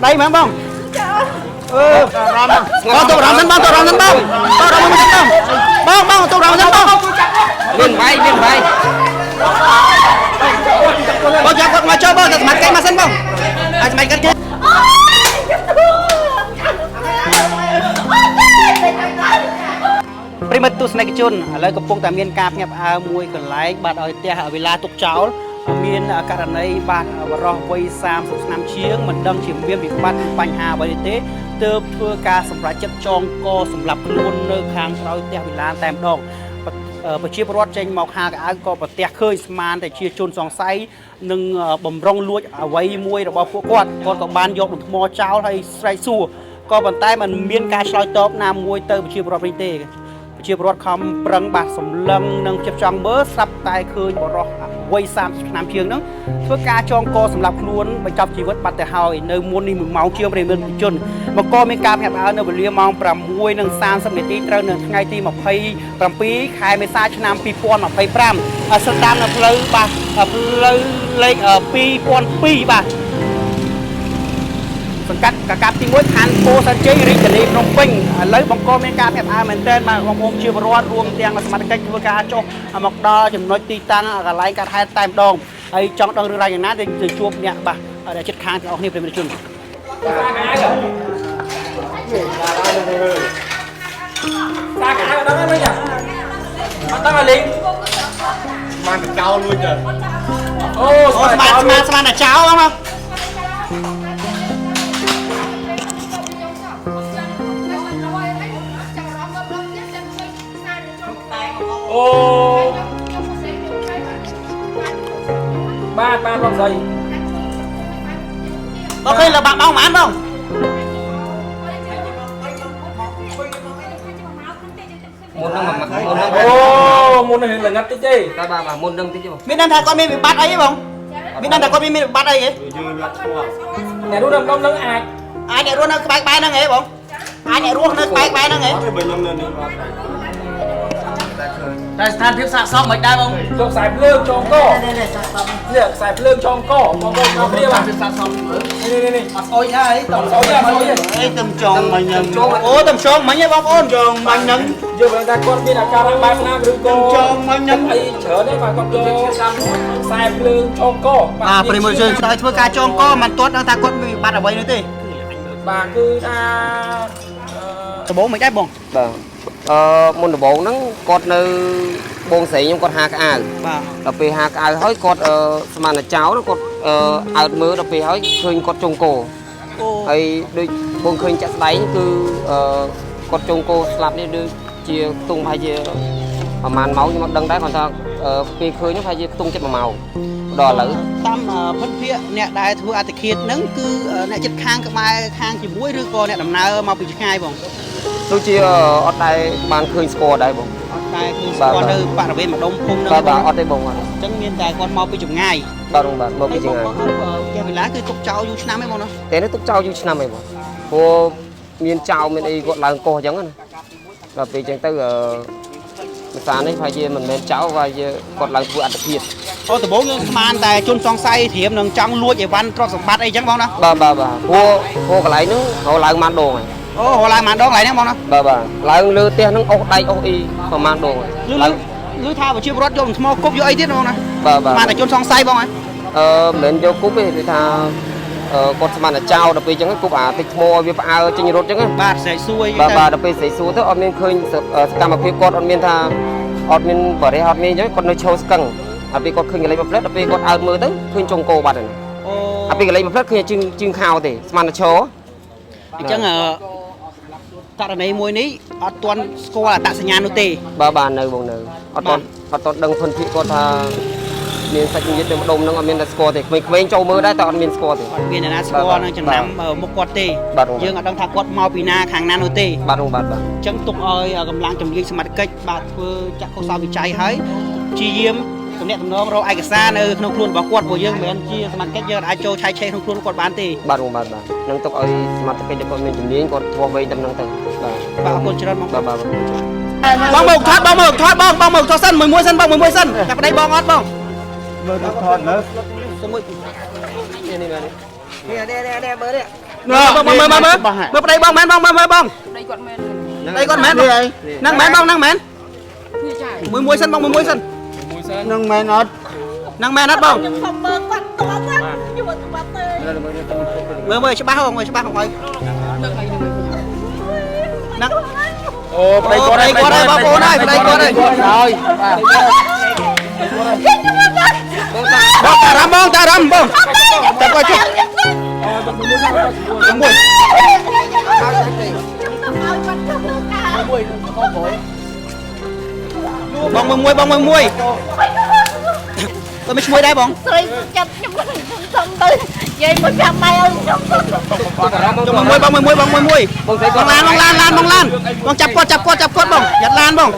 đây mà bông con tụi rồng sân bông tụi rồng sân bông tụi rồng sân bông bông tụi rồng sân bông miền bay bông cho con mà chơi bông mặt cây mà sân bông mày cắt kiaប្រិមិត្តទស្សនិកជនឥឡូវកំពុងតែមានការភ្ញាក់ផ្អើលមួយកន្លែងបាទឲ្យផ្ទះវិឡាទុកចោលមានករណីបាទបរិះវ័យ30ឆ្នាំជាងមិនដឹងជាមានវិបត្តិបញ្ហាអ្វីទេទើបធ្វើការសម្រេចចិត្តចងកសម្រាប់ខ្លួននៅខាងក្រោយផ្ទះវិឡាតែម្ដងប្រជាពលរដ្ឋចេញមកហាកៅក៏ប្រទះឃើញស្មានតែជាជនសង្ស័យនឹងបំរុងលួចអ្វីមួយរបស់ពួកគាត់ក៏បានយកនឹងថ្មចោលហើយស្រែកសួរក៏ប៉ុន្តែมันមានការឆ្លើយតបណាមួយទៅប្រជាពលរដ្ឋនេះទេជាពលរដ្ឋខំប្រឹងបាទសម្លឹងនឹងជិបចង់មើលស្រាប់តែឃើញបរិះវ័យ30ឆ្នាំជាងហ្នឹងធ្វើការចងកសម្រាប់ខ្លួនបញ្ចប់ជីវិតបាត់ទៅហើយនៅមុននេះ1ម៉ោងជាងប្រិយមិត្តជនមកក៏មានការភ្ញាក់ផ្អើលនៅវេលាម៉ោង6:30នាទីត្រូវនៅថ្ងៃទី27ខែមេសាឆ្នាំ2025ស្ថិតតាមនៅផ្លូវបាទផ្លូវលេខ2002បាទសង្កាត់កាកាប់ទី1ខណ្ឌពោធិ៍សែនជ័យរាជធានីភ្នំពេញឥឡូវបង្កមានការភ្ញាក់ផ្អើលមែនទែនបាទបងប្អូនជាពលរដ្ឋរួមទាំងសមាជិកធ្វើការចុះមកដល់ចំណុចទីតាំងកន្លែងកាត់ហេតុតែម្ដងហើយចង់ដឹងរឿងរ៉ាវយ៉ាងណាទៅជួបអ្នកបាទដែលចិត្តខាងទាំងអស់គ្នាប្រិយមិត្តជនសាកៅដល់ហ្នឹងយ៉ាអត់ដឹងឲ្យលេងមកចោលលួចទៅអូស្មានតែចោលហ្នឹងអូបាទបងស្រីអូខេលើបាក់បងហ្មងបងមុននឹងមុននឹងល្ងឹតតិចទេបាទមុននឹងតិចទេបងមានដឹងថាគាត់មានវិបត្តិអីបងមានដឹងថាគាត់មានវិបត្តិអីហ៎អ្នករស់នៅក្នុងនឹងអាចអ្នករស់នៅក្បែរហ្នឹងហ៎បងអ្នករស់នៅក្បែរហ្នឹងហ៎តែស្ថានភាពសាកសមមិនដែរបងចុះខ្សែភ្លើងចងកនេះខ្សែភ្លើងចងកបងប្អូនមកគ្នាបាទសាកសមនេះអត់ស្អុយហើយតស្អុយអីតំចងមិញអូតំចងមិញហ៎បងប្អូនចងមិញហ្នឹងយកបើថាគាត់មានអាការៈបែបណាឬក៏ចងមិញហ្នឹងអីច្រើនទេបាទគាត់យកខ្សែភ្លើងចងកបាទប្រិមត្តយើងឆ្លើយធ្វើការចងកមិនទាន់ដឹងថាគាត់មានវិបត្តិអ្វីនោះទេបាទគឺថាដំបូងមិនដែរបងបាទមុនដំបូងហ្នឹងគាត់នៅបងស្រីខ្ញុំគាត់ហាកៅបាទដល់ពេលហាកៅហើយគាត់ស្មានតែចោលគាត់អើតមើលដល់ពេលហើយឃើញគាត់ចុងកោហើយដូចបងឃើញចាក់ស្ដែងគឺគាត់ចុងកោស្លាប់នេះដូចជាខ្ទង់ប្រហែលជាប្រហែលម៉ោងខ្ញុំអត់ដឹងដែរគាត់ថាពេលឃើញនោះប្រហែលជាខ្ទង់ចិត្ត1ម៉ោងដល់ឥឡូវតាមភិនភាគអ្នកដែលធ្វើអតិឃាតហ្នឹងគឺអ្នកចិត្តខាងក្បែរខាងជាមួយឬក៏អ្នកដំណើរមកពីឆ្ងាយបងដូចជាអត់ដែរបានឃើញស្គាល់ដែរបងអត់ដែរគឺស្គាល់នៅបរិវេណម្ដុំភូមិហ្នឹងបាទអត់ទេបងអញ្ចឹងមានតែគាត់មកពីចម្ងាយបាទមកពីចម្ងាយផ្ទះវិឡាគឺទុកចោលយូរឆ្នាំហើយបងណាតែនេះទុកចោលយូរឆ្នាំហើយបងព្រោះមានចោលមានអីគាត់ឡើងកោះអញ្ចឹងណាដល់ពេលអញ្ចឹងទៅភាសានេះប្រហែលជាមិនមែនចោលប្រហែលជាគាត់ឡើងធ្វើអត្តភាពអូដំបូងយើងស្មានតែជនសង្ស័យត្រៀមនឹងចង់លួចអីវ៉ាន់ទ្រព្យសម្បត្តិអីចឹងបងណាបាទព្រោះកន្លែងហ្នឹងរឡើងបានដងហើយអូរឡើងបានដងកន្លែងហ្នឹងបងណាបាទឡើងលើផ្ទះហ្នឹងអុសដៃអុសអីប្រហែលដងហើយឡើងឮថាប្រជាពលរដ្ឋយកថ្មគប់យកអីទៀតបងណាបាទស្មានតែជនសង្ស័យបងហ៎មិនមែនយកគប់ទេគឺថាគាត់ស្មានតែចោលដល់ពេលអញ្ចឹងគប់អាតិចថ្មវាផ្អើចេញរត់អញ្ចឹងបាទស្រែកសួរបាទដល់ពេលស្រែកសួរទៅអត់មានឃើញសកម្មភាពគាត់អត់មានថាអត់មានបរិះអត់មានអញ្ចឹងគាត់នៅឈរស្កឹងដល់ពេលគាត់ឃើញកន្លែងមួយផ្លែតដល់ពេលគាត់អើតមើលទៅឃើញចុងកោបាត់ហើយដល់ពេលកន្លែងមួយផ្លែតឃើញជើងខោទេស្មានតែឈរអញ្ចឹងករណីមួយនេះអត់ទាន់ស្គាល់អត្តសញ្ញាណនោះទេបាទនៅបងនៅអត់ទាន់ដឹងភិនភាគគាត់ថាមានសាច់ញាតិទៅម្ដុំហ្នឹងអត់មានតែស្គាល់ទេក្មេងៗចូលមើលដែរតែអត់មានស្គាល់ទេអត់មានអ្នកណាស្គាល់នឹងចំណាំមុខគាត់ទេយើងអត់ដឹងថាគាត់មកពីណាខាងណានោះទេបាទអញ្ចឹងទុកឲ្យកម្លាំងជំនាញសមត្ថកិច្ចបាទធ្វើចាក់កោសោវិច័យហើយព្យាយាមទំនាក់ទំនងរកឯកសារនៅក្នុងខ្លួនរបស់គាត់ព្រោះយើងមិនមែនជាសមត្ថកិច្ចយើងអាចចូលឆែកឆេរក្នុងខ្លួនគាត់បានទេបាទនឹងទុកឲ្យសមត្ថកិច្ចគាត់មានជំនាញគាត់ធ្វើវែងតែហ្នឹងទៅបាទអរគុណច្រើនបងបាទបងមកថតបងមកថតសិនមួយសិនបងមួយសិនចាប់ប្តីបងអត់បងមើលថតលើមួយនេះ nè bơ đấy មើលប្តីបងមែនបងមើលបង đây còn men ប្តីគាត់មែនហ្នឹងមែនបងហ្នឹងមែនមួយសិនបងមួយសិន នឹងមែនអត់ ហ្នឹងមែនអត់បង nhưng không mơ con to quá nhưng mà tụi tê មើលច្បាស់បងមើលច្បាស់បងអើយហ្នឹង អូប្តីគាត់ ប្តីគាត់បងប្អូនហើយប្តីគាត់ហើយ ហើយ បងតារ៉ាំបងតារ៉ាំបងតែគាត់ជិះមួយបងមួយបងមួយទៅមិនឈ្មោះដែរបង tôi chặt nhưng mà không tôi vậy mới làm mai ơi បងមួយបងមួយបងឡានបងចាប់គាត់បងយ៉ាត់ឡានបង